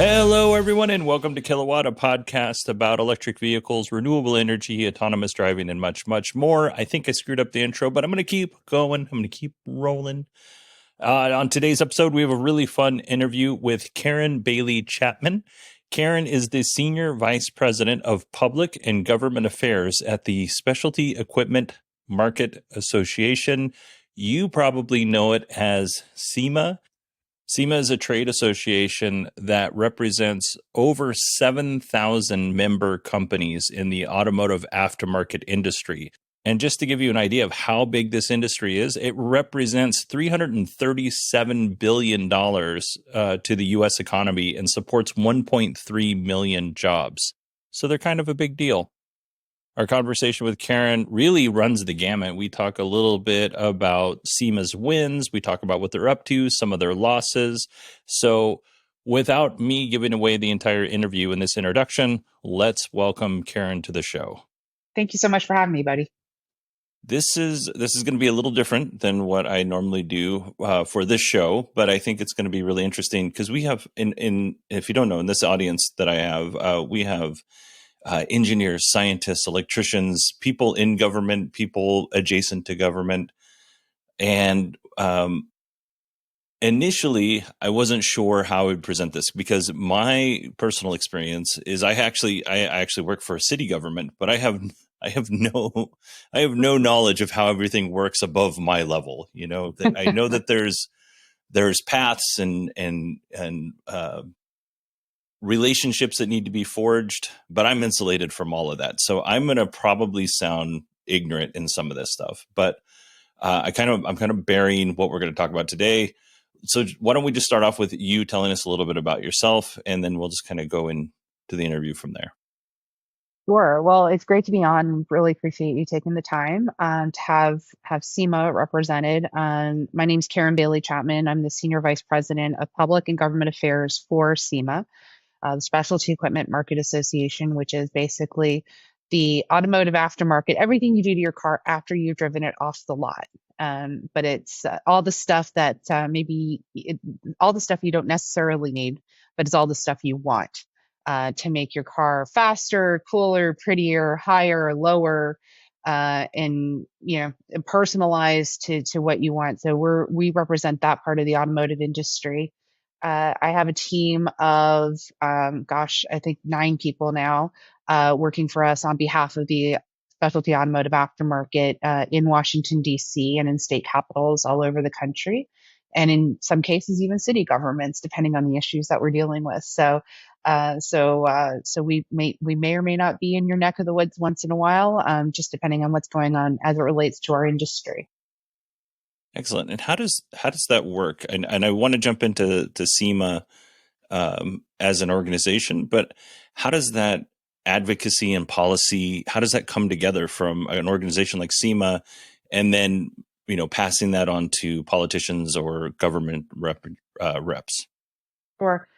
Hello, everyone, and welcome to Kilowatt, a podcast about electric vehicles, renewable energy, autonomous driving, and much, much more. I think I screwed up the intro, but I'm going to keep going. I'm going to keep rolling. On today's episode, we have a really fun interview with Karen Bailey Chapman. Karen is the Senior Vice President of Public and Government Affairs at the Specialty Equipment Market Association. You probably know it as SEMA. SEMA is a trade association that represents over 7,000 member companies in the automotive aftermarket industry. And just to give you an idea of how big this industry is, it represents $337 billion to the U.S. economy and supports 1.3 million jobs. So they're kind of a big deal. Our conversation with Karen really runs the gamut. We talk a little bit about SEMA's wins. We talk about what they're up to, some of their losses. So without me giving away the entire interview in this introduction, let's welcome Karen to the show. Thank you so much for having me, buddy. This is going to be a little different than what I normally do for this show, but I think it's going to be really interesting because we have, if you don't know, in this audience that I have, we have engineers, scientists, electricians, people in government, people adjacent to government. And initially, I wasn't sure how I would present this because my personal experience is I actually work for a city government, but I have no knowledge of how everything works above my level. You know, that I know that there's paths and relationships that need to be forged, but I'm insulated from all of that. So I'm going to probably sound ignorant in some of this stuff, but I'm kind of burying what we're going to talk about today. So why don't we just start off with you telling us a little bit about yourself, and then we'll just kind of go into the interview from there. Sure. Well, it's great to be on. Really appreciate you taking the time to have SEMA represented. My name's Karen Bailey Chapman. I'm the Senior Vice President of Public and Government Affairs for SEMA, the Specialty Equipment Market Association, which is basically the automotive aftermarket, everything you do to your car after you've driven it off the lot. But it's all the stuff that all the stuff you don't necessarily need, but it's all the stuff you want to make your car faster, cooler, prettier, higher, lower, and personalized to what you want. So we represent that part of the automotive industry. I have a team of, I think 9 people now working for us on behalf of the specialty automotive aftermarket in Washington, D.C. and in state capitals all over the country. And in some cases, even city governments, depending on the issues that we're dealing with. So we may or may not be in your neck of the woods once in a while, just depending on what's going on as it relates to our industry. Excellent. And how does that work? And I want to jump into SEMA as an organization, but how does that advocacy and policy, how does that come together from an organization like SEMA, and then passing that on to politicians or government reps? Sure.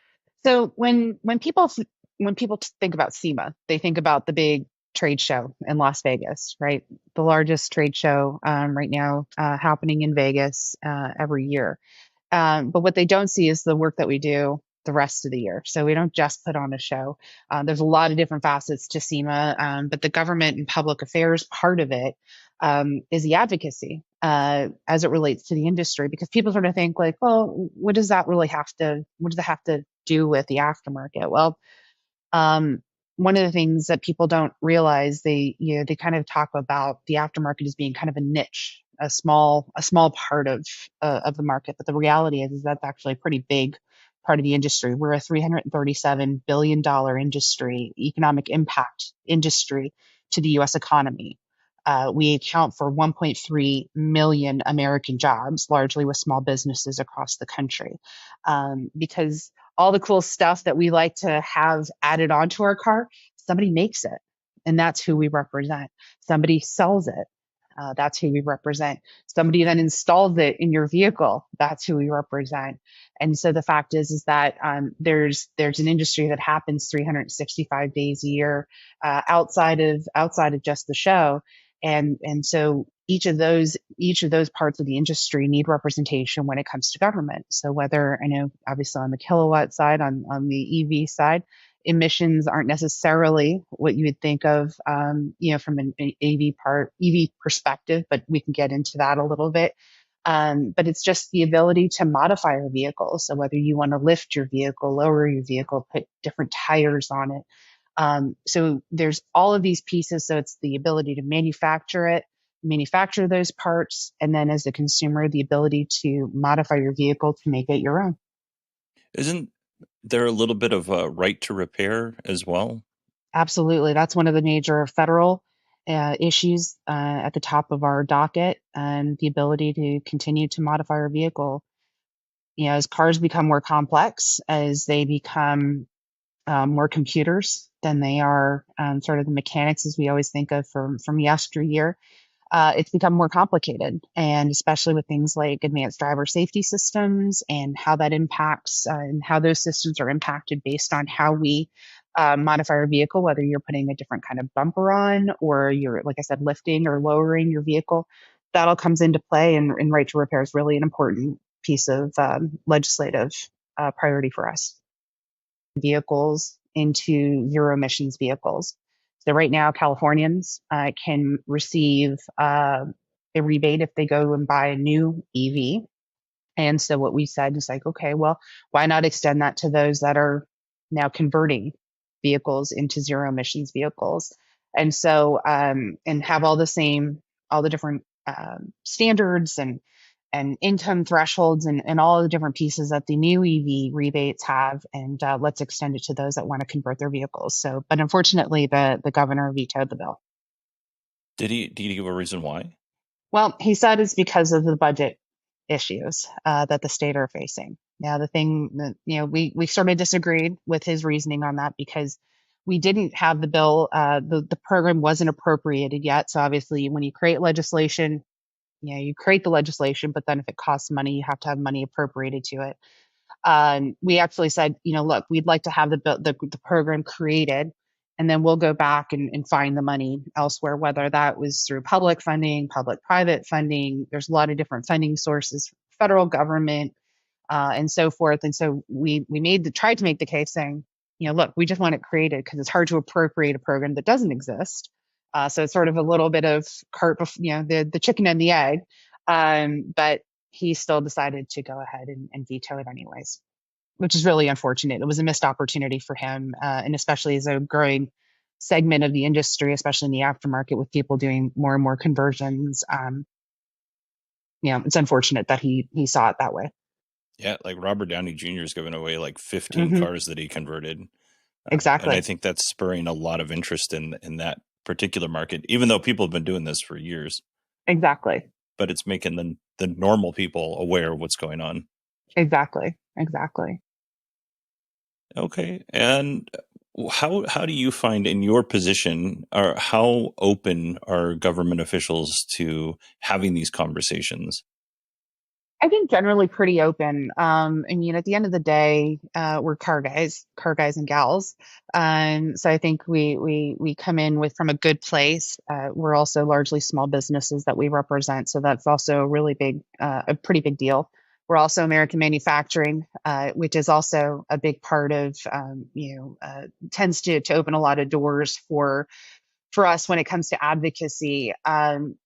So when people think about SEMA, they think about the big trade show in Las Vegas, right? The largest trade show right now happening in Vegas every year. But what they don't see is the work that we do the rest of the year. So we don't just put on a show. There's a lot of different facets to SEMA, but the government and public affairs part of it is the advocacy as it relates to the industry, because people sort of think like, well, what does that have to do with the aftermarket? Well, one of the things that people don't realize, they kind of talk about the aftermarket as being kind of a niche, a small part of the market. But the reality is that's actually a pretty big part of the industry. We're a $337 billion industry, economic impact industry to the U.S. economy. We account for 1.3 million American jobs, largely with small businesses across the country, because all the cool stuff that we like to have added onto our car, somebody makes it, and that's who we represent. Somebody sells it. That's who we represent. Somebody then installs it in your vehicle. That's who we represent. And so the fact is that there's an industry that happens 365 days a year outside of just the show. And so each of those parts of the industry need representation when it comes to government. So whether, I know obviously on the kilowatt side, on the EV side, emissions aren't necessarily what you would think of, from an EV perspective, but we can get into that a little bit. But it's just the ability to modify your vehicle. So whether you want to lift your vehicle, lower your vehicle, put different tires on it. So there's all of these pieces. So it's the ability to manufacture those parts, and then as a consumer, the ability to modify your vehicle to make it your own. Isn't there a little bit of a right to repair as well? Absolutely. That's one of the major federal issues at the top of our docket, and the ability to continue to modify our vehicle. As cars become more complex, as they become more computers than they are sort of the mechanics as we always think of from yesteryear, it's become more complicated, and especially with things like advanced driver safety systems and how that impacts and how those systems are impacted based on how we modify our vehicle, whether you're putting a different kind of bumper on or you're, like I said, lifting or lowering your vehicle. That all comes into play, and right to repair is really an important piece of legislative priority for us. Vehicles into zero emissions vehicles. So right now, Californians can receive a rebate if they go and buy a new EV. And so what we said is like, okay, well, why not extend that to those that are now converting vehicles into zero emissions vehicles? And so, and have all the different standards and income thresholds and all the different pieces that the new EV rebates have, and let's extend it to those that want to convert their vehicles. So, but unfortunately, the governor vetoed the bill. Did he give a reason why? Well, he said it's because of the budget issues that the state are facing. Now, the thing that, we sort of disagreed with his reasoning on that, because we didn't have the bill, the program wasn't appropriated yet. So obviously, when you create legislation, you create the legislation, but then if it costs money, you have to have money appropriated to it. We actually said, look, we'd like to have the program created, and then we'll go back and find the money elsewhere, whether that was through public funding, public-private funding. There's a lot of different funding sources, federal government, and so forth. And so we tried to make the case saying, look, we just want it created because it's hard to appropriate a program that doesn't exist. So it's sort of a little bit of the chicken and the egg. But he still decided to go ahead and veto it anyways, which is really unfortunate. It was a missed opportunity for him, and especially as a growing segment of the industry, especially in the aftermarket, with people doing more and more conversions. It's unfortunate that he saw it that way. Yeah, like Robert Downey Jr. is giving away like 15 Hmm. cars that he converted. And I Exactly. think that's spurring a lot of interest in that particular market, even though people have been doing this for years. Exactly. But it's making the normal people aware of what's going on. Exactly. Exactly. Okay. And how do you find in your position, or how open are government officials to having these conversations? I think generally pretty open. I mean, at the end of the day, we're car guys and gals. So I think we come in with from a good place. We're also largely small businesses that we represent, so that's also a really big, a pretty big deal. We're also American manufacturing, which is also a big part of, tends to open a lot of doors for us when it comes to advocacy.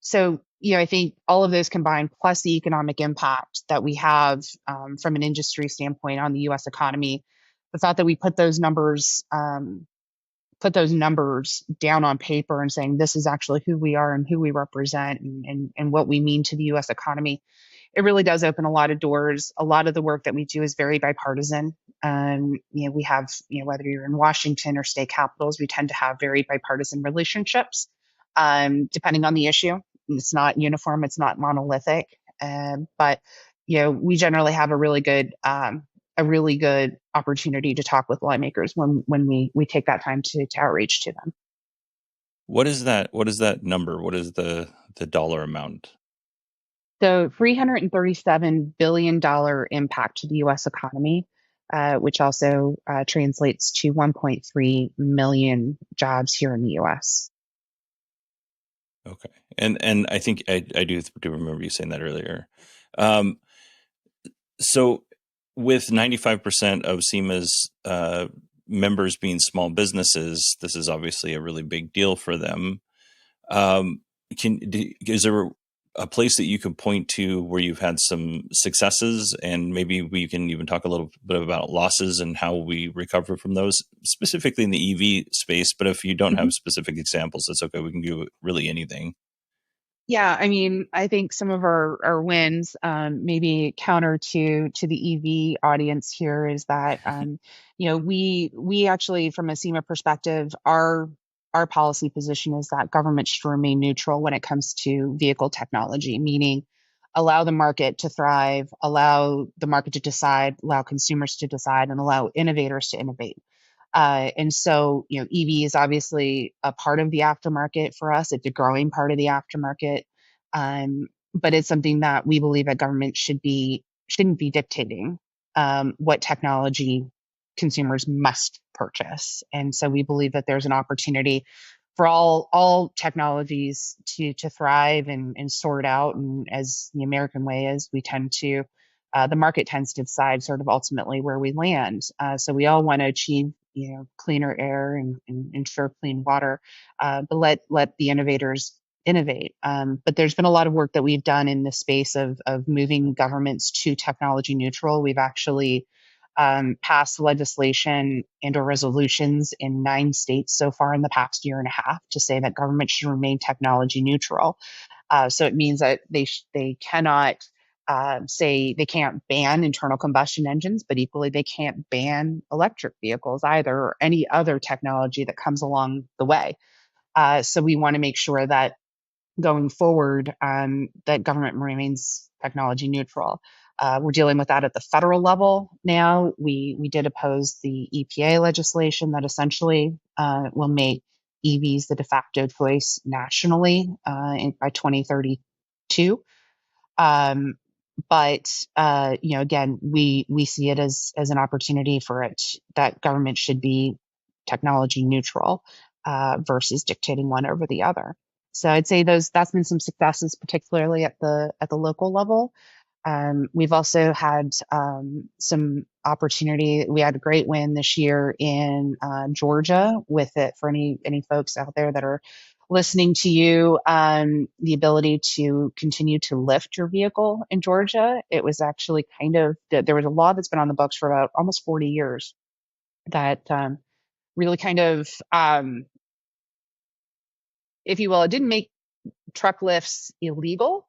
So, I think all of those combined, plus the economic impact that we have from an industry standpoint on the U.S. economy, the thought that we put those numbers down on paper and saying this is actually who we are and who we represent, and what we mean to the U.S. economy, it really does open a lot of doors. A lot of the work that we do is very bipartisan. We have, whether you're in Washington or state capitals, we tend to have very bipartisan relationships, depending on the issue. It's not uniform, it's not monolithic, but we generally have a really good opportunity to talk with lawmakers when we take that time to outreach to them. What is that? What is that number? What is the dollar amount? So $337 billion impact to the U.S. economy, which also translates to 1.3 million jobs here in the U.S. Okay. And I think I do remember you saying that earlier. Um, so with 95% of SEMA's members being small businesses, this is obviously a really big deal for them. Um, is there a place that you could point to where you've had some successes, and maybe we can even talk a little bit about losses and how we recover from those, specifically in the EV space? But if you don't have specific examples, that's okay. We can do really anything. Yeah, I mean, I think some of our wins, maybe counter to the EV audience here, is that we actually, from a SEMA perspective, our policy position is that government should remain neutral when it comes to vehicle technology, meaning allow the market to thrive, allow the market to decide, allow consumers to decide, and allow innovators to innovate. And so, EV is obviously a part of the aftermarket for us. It's a growing part of the aftermarket. But it's something that we believe that government shouldn't be dictating what technology consumers must purchase. And so we believe that there's an opportunity for all technologies to thrive and sort out. And as the American way is, we tend to the market tends to decide sort of ultimately where we land. So we all want to achieve, cleaner air and ensure clean water, but let the innovators innovate. But there's been a lot of work that we've done in the space of moving governments to technology neutral. We've actually passed legislation and or resolutions in 9 states so far in the past year and a half to say that government should remain technology neutral. So it means that they cannot say they can't ban internal combustion engines, but equally they can't ban electric vehicles either, or any other technology that comes along the way. So we want to make sure that going forward, that government remains technology neutral. We're dealing with that at the federal level now. We did oppose the EPA legislation that essentially will make EVs the de facto choice nationally by 2032. Um, but again, we see it as an opportunity for it that government should be technology neutral versus dictating one over the other. So I'd say that's been some successes, particularly at the local level. We've also had some opportunity. We had a great win this year in Georgia with it. For any folks out there that are listening to you, the ability to continue to lift your vehicle in Georgia. It was actually there was a law that's been on the books for about almost 40 years that really kind of, if you will, it didn't make truck lifts illegal,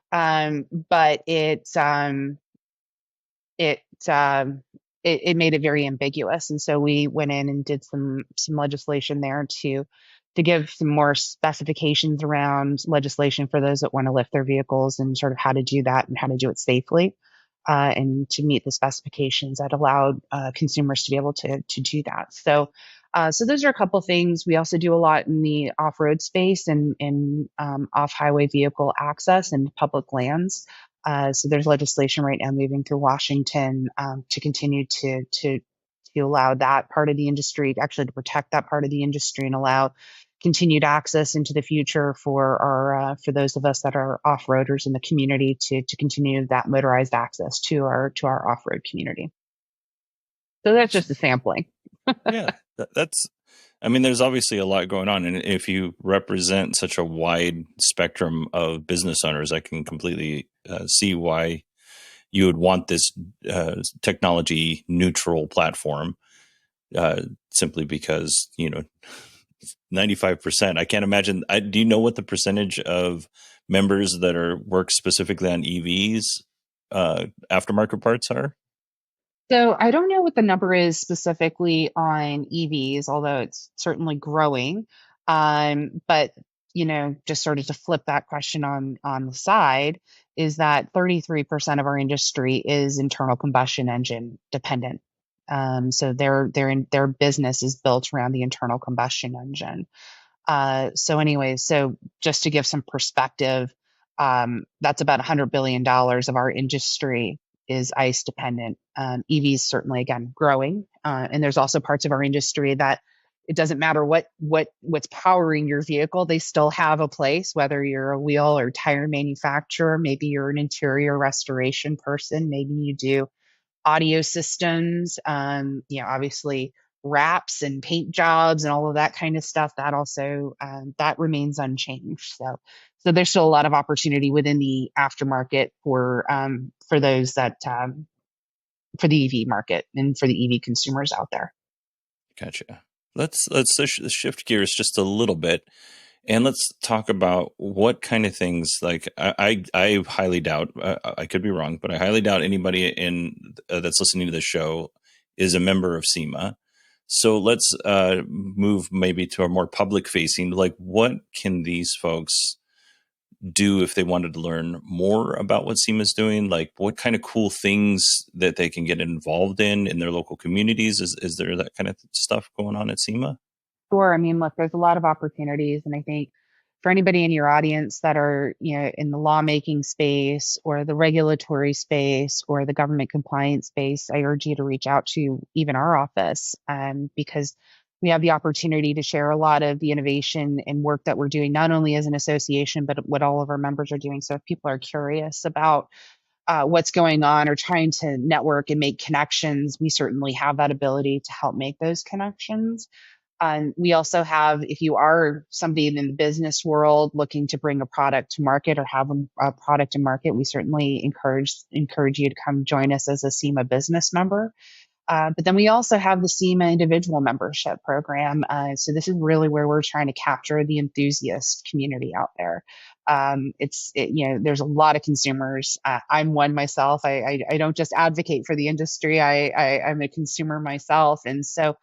but it um, it made it very ambiguous, and so we went in and did some legislation there to give some more specifications around legislation for those that want to lift their vehicles and sort of how to do that and how to do it safely, and to meet the specifications that allowed consumers to be able to do that. So those are a couple things. We also do a lot in the off-road space and in off-highway vehicle access and public lands. So there's legislation right now moving through Washington to continue to allow that part of the industry, actually to protect that part of the industry and allow continued access into the future for our for those of us that are off-roaders in the community to continue that motorized access to our off-road community. So that's just a sampling. Yeah, that's. I mean, there's obviously a lot going on, and if you represent such a wide spectrum of business owners, I can completely see why you would want this technology neutral platform. Simply because 95%. I can't imagine. Do you know what the percentage of members that work specifically on EVs aftermarket parts are? So I don't know what the number is specifically on EVs, although it's certainly growing. But just sort of to flip that question on the side, is that 33% of our industry is internal combustion engine dependent. So their business is built around the internal combustion engine. So anyway, so just to give some perspective, that's about $100 billion of our industry is ICE dependent. EVs certainly, again, growing. And there's also parts of our industry that it doesn't matter what's powering your vehicle, they still have a place, whether you're a wheel or tire manufacturer, maybe you're an interior restoration person, maybe you do audio systems, obviously wraps and paint jobs and all of that kind of stuff. That also that remains unchanged. So there's still a lot of opportunity within the aftermarket for those that for the EV market and for the EV consumers out there. Gotcha. Let's shift gears just a little bit, and let's talk about what kind of things. Like I highly doubt, I could be wrong, but I highly doubt anybody that's listening to the show is a member of SEMA. So let's move maybe to a more public facing. Like, what can these folks do if they wanted to learn more about what SEMA is doing? Like, what kind of cool things that they can get involved in their local communities? Is there that kind of stuff going on at SEMA? Sure. I mean, look, there's a lot of opportunities, and I think for anybody in your audience that are, in the lawmaking space or the regulatory space or the government compliance space, I urge you to reach out to even our office, because we have the opportunity to share a lot of the innovation and work that we're doing, not only as an association, but what all of our members are doing. So if people are curious about what's going on or trying to network and make connections, we certainly have that ability to help make those connections. We also have, if you are somebody in the business world looking to bring a product to market or have a product to market, we certainly encourage you to come join us as a SEMA business member. But then we also have the SEMA individual membership program. So this is really where we're trying to capture the enthusiast community out there. There's a lot of consumers. I'm one myself. I don't just advocate for the industry. I'm a consumer myself, and so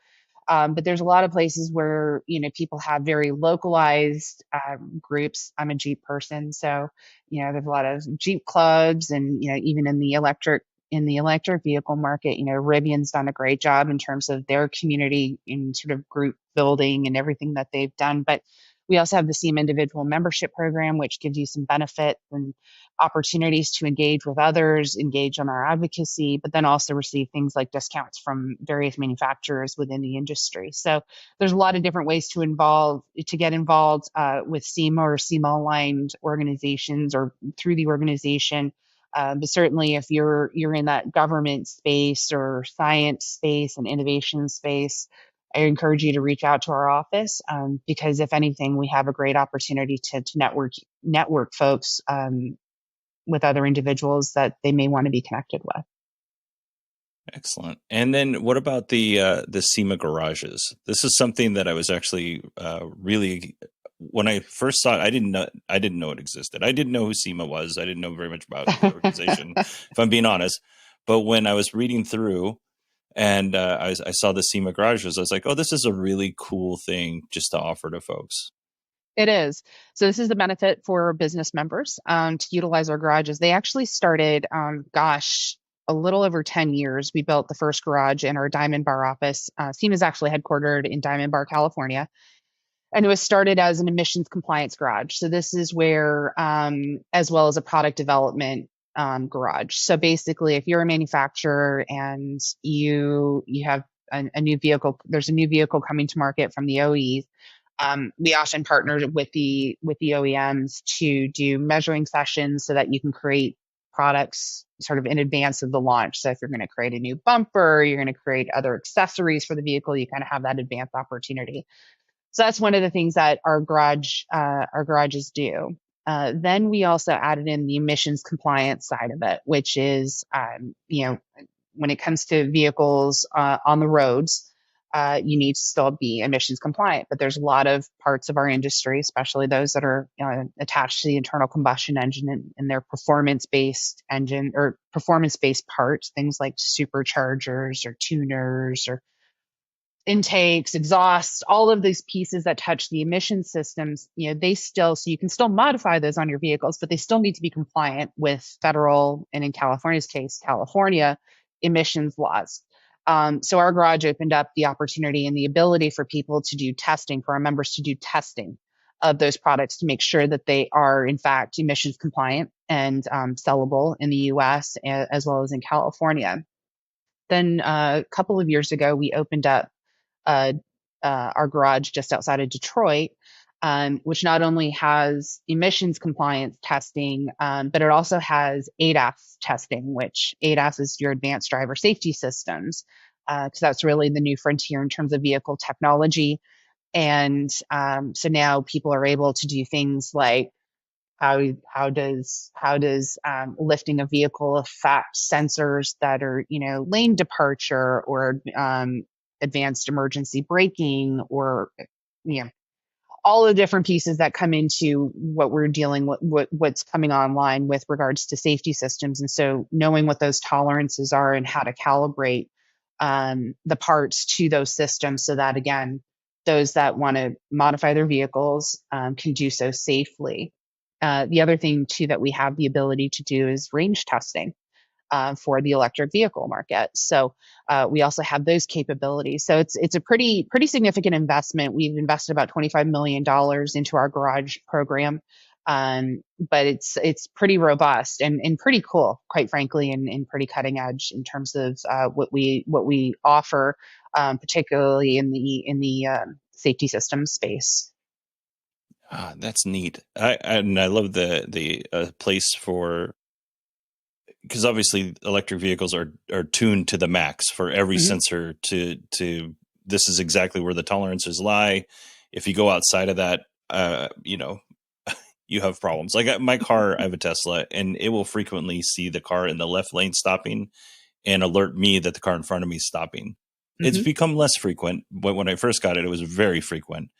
but there's a lot of places where, people have very localized groups. I'm a Jeep person, so, there's a lot of Jeep clubs, and, even in the electric vehicle market, Rivian's done a great job in terms of their community in sort of group building and everything that they've done. But we also have the SEMA individual membership program, which gives you some benefits and opportunities to engage with others, engage on our advocacy, but then also receive things like discounts from various manufacturers within the industry. So there's a lot of different ways to get involved with SEMA or SEMA aligned organizations or through the organization. But certainly, if you're in that government space or science space and innovation space, I encourage you to reach out to our office, because if anything, we have a great opportunity to network folks with other individuals that they may want to be connected with. Excellent. And then what about the SEMA garages? This is something that I was actually really, when I first saw it, I didn't know it existed. I didn't know who SEMA was. I didn't know very much about the organization, if I'm being honest. But when I was reading through and I saw the SEMA garages, I was like, oh, this is a really cool thing just to offer to folks. It is. So this is the benefit for business members to utilize our garages. They actually started, a little over 10 years. We built the first garage in our Diamond Bar office. SEMA is actually headquartered in Diamond Bar, California, and it was started as an emissions compliance garage. So this is where, as well as a product development garage. So basically, if you're a manufacturer and you have a new vehicle, there's a new vehicle coming to market from the OEs. We often partner with the OEMs to do measuring sessions so that you can create products sort of in advance of the launch. So if you're going to create a new bumper, you're going to create other accessories for the vehicle, you kind of have that advanced opportunity. So that's one of the things that our garages do. Then we also added in the emissions compliance side of it, which is, when it comes to vehicles on the roads, you need to still be emissions compliant. But there's a lot of parts of our industry, especially those that are attached to the internal combustion engine and their performance-based engine or performance-based parts, things like superchargers or tuners or intakes, exhausts, all of these pieces that touch the emission systems, so you can still modify those on your vehicles, but they still need to be compliant with federal, and in California's case, California emissions laws. So our garage opened up the opportunity and the ability for people to do testing, for our members to do testing of those products to make sure that they are in fact emissions compliant and sellable in the US as well as in California. Then a couple of years ago, we opened up our garage just outside of Detroit, which not only has emissions compliance testing, but it also has ADAS testing, which ADAS is your advanced driver safety systems, because that's really the new frontier in terms of vehicle technology. And so now people are able to do things like how does lifting a vehicle affect sensors that are, lane departure, or advanced emergency braking, or you know all the different pieces that come into what we're dealing with, what's coming online with regards to safety systems. And so knowing what those tolerances are and how to calibrate the parts to those systems, so that, again, those that want to modify their vehicles can do so safely. The other thing too that we have the ability to do is range testing for the electric vehicle market. So we also have those capabilities. So it's a pretty significant investment. We've invested about $25 million into our garage program, but it's pretty robust and pretty cool, quite frankly, and pretty cutting edge in terms of what we offer, particularly in the safety systems space. That's neat. I love the place for, because obviously electric vehicles are tuned to the max for every Mhm. sensor to this is exactly where the tolerances lie. If you go outside of that, you have problems. Like my car, I have a Tesla, and it will frequently see the car in the left lane stopping and alert me that the car in front of me is stopping. It's Mhm. become less frequent, but when I first got it, it was very frequent.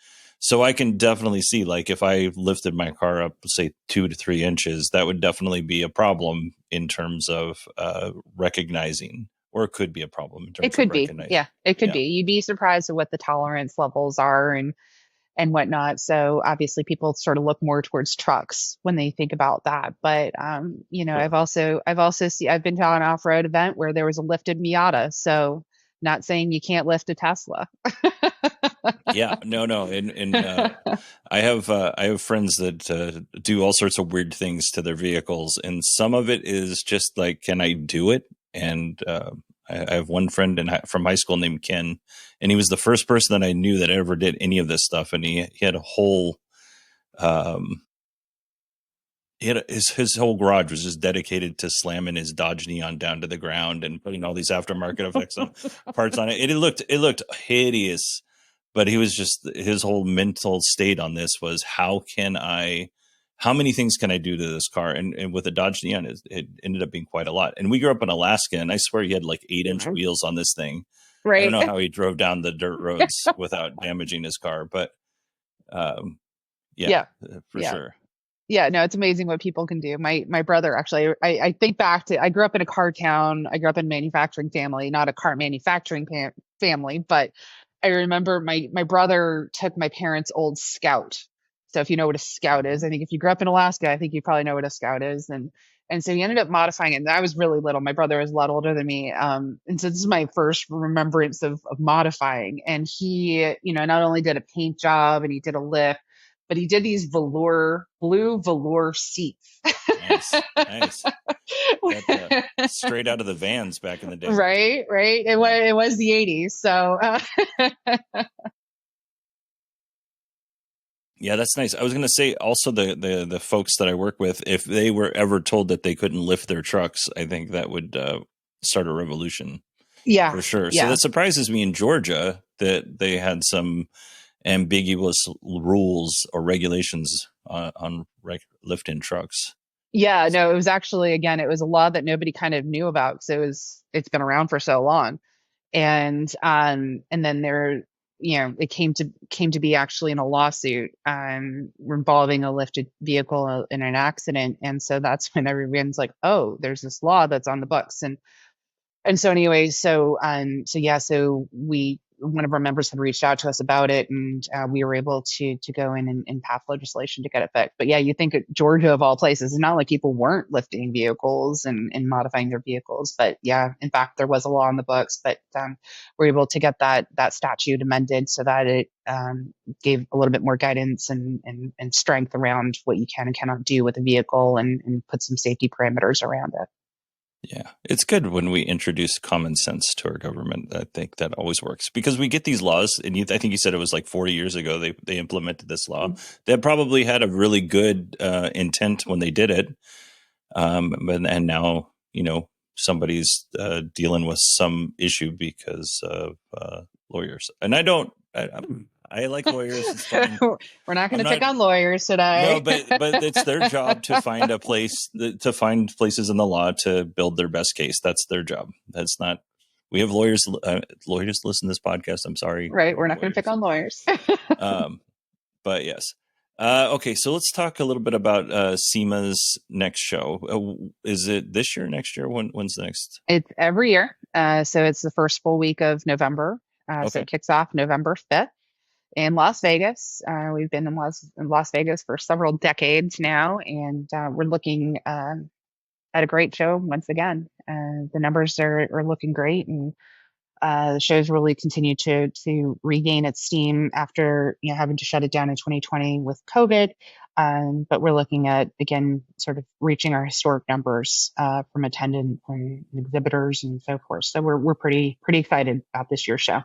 So I can definitely see, like, if I lifted my car up, say 2 to 3 inches, that would definitely be a problem in terms of recognizing, or it could be a problem in It terms of could be, recognizing. yeah, it could Yeah. be. You'd be surprised at what the tolerance levels are and whatnot. So obviously people sort of look more towards trucks when they think about that. But Sure. I've been to an off-road event where there was a lifted Miata. So not saying you can't lift a Tesla. Yeah, no, and I have friends that do all sorts of weird things to their vehicles, and some of it is just like, can I do it? And I have one friend from high school named Ken, and he was the first person that I knew that ever did any of this stuff, and he had a whole um, his whole garage was just dedicated to slamming his Dodge Neon down to the ground and putting all these aftermarket effects on parts on it. It looked hideous, but he was just, his whole mental state on this was, how many things can I do to this car? And with a Dodge Neon, it ended up being quite a lot. And we grew up in Alaska, and I swear he had like 8-inch wheels on this thing. I don't Right. know how he drove down the dirt roads without damaging his car, but um, yeah, Yeah. for Yeah. sure. Yeah, no, it's amazing what people can do. My brother, actually, I think back to, I grew up in a car town. I grew up in a manufacturing family, not a car manufacturing family, but I remember my brother took my parents' old Scout. So if you know what a Scout is, I think if you grew up in Alaska, I think you probably know what a Scout is. And so he ended up modifying it. And I was really little. My brother was a lot older than me. And so this is my first remembrance of modifying. And he, not only did a paint job and he did a lift, but he did these blue velour seats. Nice, nice. That straight out of the vans back in the day. Right, right. Yeah. It was the 80s. So, Yeah, that's nice. I was going to say also, the folks that I work with, if they were ever told that they couldn't lift their trucks, I think that would start a revolution yeah, for sure. So yeah. that surprises me in Georgia that they had some ambiguous rules or regulations on lifting trucks. Yeah, no, it was actually, again, it was a law that nobody kind of knew about because it's been around for so long. And then it came to be actually in a lawsuit involving a lifted vehicle in an accident. And so that's when everyone's like, oh, there's this law that's on the books. And so anyways, so yeah, so one of our members had reached out to us about it, and we were able to go in and pass legislation to get it fixed. But yeah, you think Georgia of all places, it's not like people weren't lifting vehicles and modifying their vehicles. But yeah, in fact, there was a law on the books, but we're able to get that statute amended so that it gave a little bit more guidance and strength around what you can and cannot do with a vehicle, and put some safety parameters around it. Yeah, it's good when we introduce common sense to our government. I think that always works because we get these laws, and I think you said it was like 40 years ago they implemented this law. They probably had a really good intent when they did it, but and now somebody's dealing with some issue because of lawyers. And I like lawyers. It's fine. We're not going I'm to pick not. on lawyers No, today. but it's their job to find a place to find places in the law to build their best case. That's their job. That's not. We have lawyers. Lawyers listen to this podcast. I'm sorry, Right. We're not going to pick on lawyers. um, but yes. Okay, so let's talk a little bit about SEMA's next show. Is it this year? Next year? When's the next? It's every year. So it's the first full week of November. So Okay. it kicks off November 5th in Las Vegas. We've been in Las Vegas for several decades now, and we're looking at a great show once again. The numbers are looking great, and the show's really continued to regain its steam after having to shut it down in 2020 with COVID. But we're looking at again sort of reaching our historic numbers from attendance and exhibitors and so forth. So we're pretty excited about this year's show.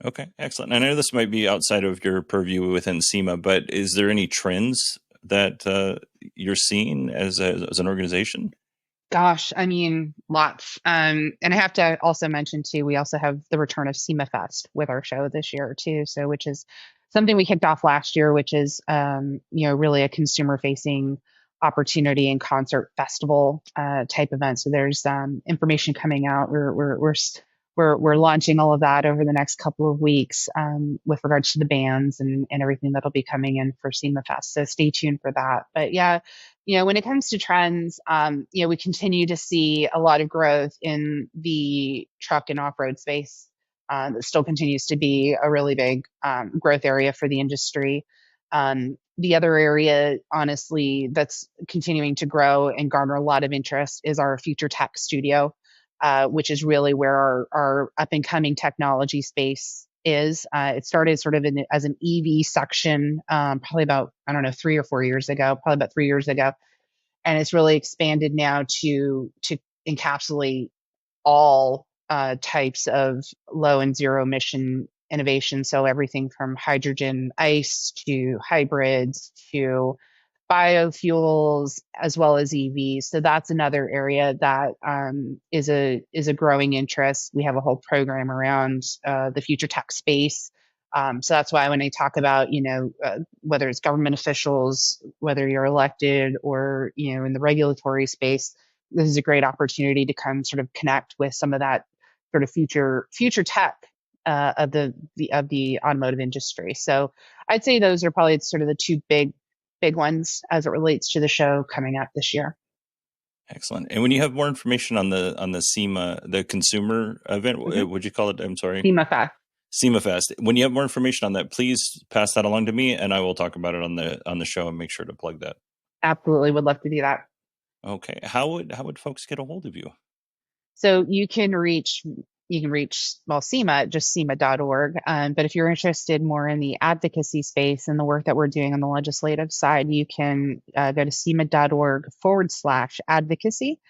Okay, excellent. I know this might be outside of your purview within SEMA, but is there any trends that you're seeing as an organization? Gosh, I mean, lots. And I have to also mention too, we also have the return of SEMA Fest with our show this year too. So, which is something we kicked off last year, which is really a consumer facing opportunity and concert festival type event. So there's information coming out. We're launching all of that over the next couple of weeks with regards to the bands and everything that'll be coming in for SEMA Fest. So stay tuned for that. But yeah, when it comes to trends, we continue to see a lot of growth in the truck and off-road space. That still continues to be a really big growth area for the industry. The other area, honestly, that's continuing to grow and garner a lot of interest is our future tech studio, which is really where our up and coming technology space is. It started sort of as an EV section, probably about, I don't know, 3 or 4 years ago, probably about 3 years ago. And it's really expanded now to encapsulate all types of low and zero emission innovation. So everything from hydrogen ICE to hybrids to biofuels as well as EVs. So that's another area that is a growing interest. We have a whole program around the future tech space. So that's why when I talk about whether it's government officials, whether you're elected or in the regulatory space, this is a great opportunity to come sort of connect with some of that sort of future tech of the automotive industry. So I'd say those are probably sort of the two big ones as it relates to the show coming up this year. Excellent. And when you have more information on the SEMA, the consumer event, Mm-hmm. would you call it? I'm sorry, SEMA Fest. SEMA Fest. When you have more information on that, please pass that along to me, and I will talk about it on the show and make sure to plug that. Absolutely would love to do that. Okay. How would folks get a hold of you? So you can reach well SEMA, just SEMA.org. But if you're interested more in the advocacy space and the work that we're doing on the legislative side, you can go to SEMA.org/advocacy.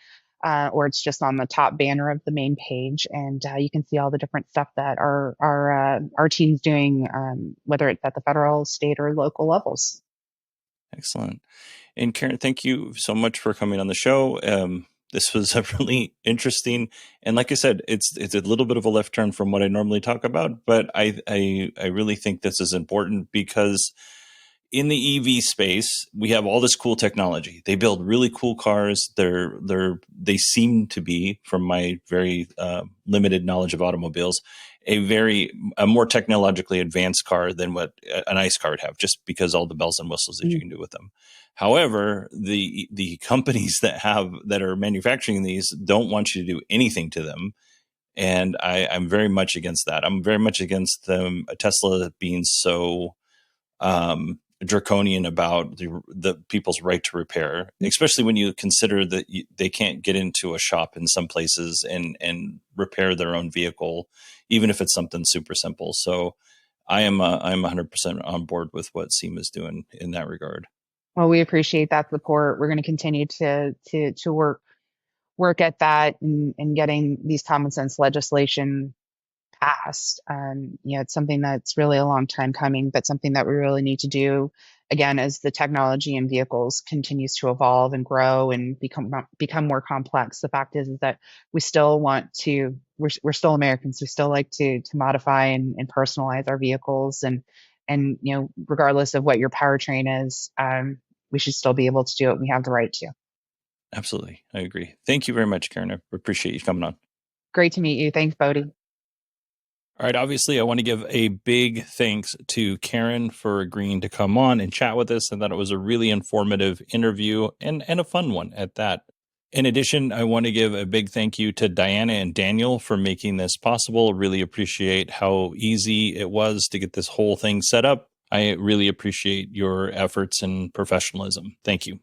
Or it's just on the top banner of the main page, and you can see all the different stuff that our team's doing, whether it's at the federal, state, or local levels. Excellent. And Karen, thank you so much for coming on the show. This was a really interesting, and like I said, it's a little bit of a left turn from what I normally talk about, but I really think this is important because in the EV space, we have all this cool technology. They build really cool cars. They seem to be, from my very limited knowledge of automobiles, a more technologically advanced car than what an ICE car would have, just because all the bells and whistles that you can do with them. However, the companies that are manufacturing these don't want you to do anything to them, and I'm very much against that. I'm very much against Tesla being so draconian about the people's right to repair, especially when you consider that they can't get into a shop in some places and repair their own vehicle, even if it's something super simple. So I'm 100% on board with what SEMA is doing in that regard. Well, we appreciate that support. We're going to continue to work work at that and getting these common sense legislation passed. It's something that's really a long time coming, but something that we really need to do again as the technology in vehicles continues to evolve and grow and become more complex. The fact is that we still want to. We're still Americans. We still like to modify and personalize our vehicles, and regardless of what your powertrain is, we should still be able to do it. We have the right to. Absolutely. I agree. Thank you very much, Karen. I appreciate you coming on. Great to meet you. Thanks, Bodie. All right. Obviously, I want to give a big thanks to Karen for agreeing to come on and chat with us, and that it was a really informative interview and a fun one at that. In addition, I want to give a big thank you to Diana and Daniel for making this possible. Really appreciate how easy it was to get this whole thing set up. I really appreciate your efforts and professionalism. Thank you.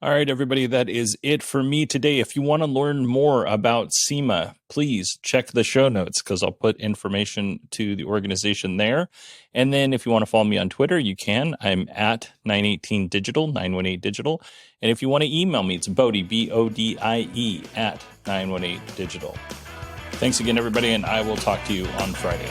All right, everybody, that is it for me today. If you want to learn more about SEMA, please check the show notes because I'll put information to the organization there. And then if you want to follow me on Twitter, you can. I'm at 918digital, 918digital. And if you want to email me, it's Bodie, BODIE, at 918digital. Thanks again, everybody, and I will talk to you on Friday.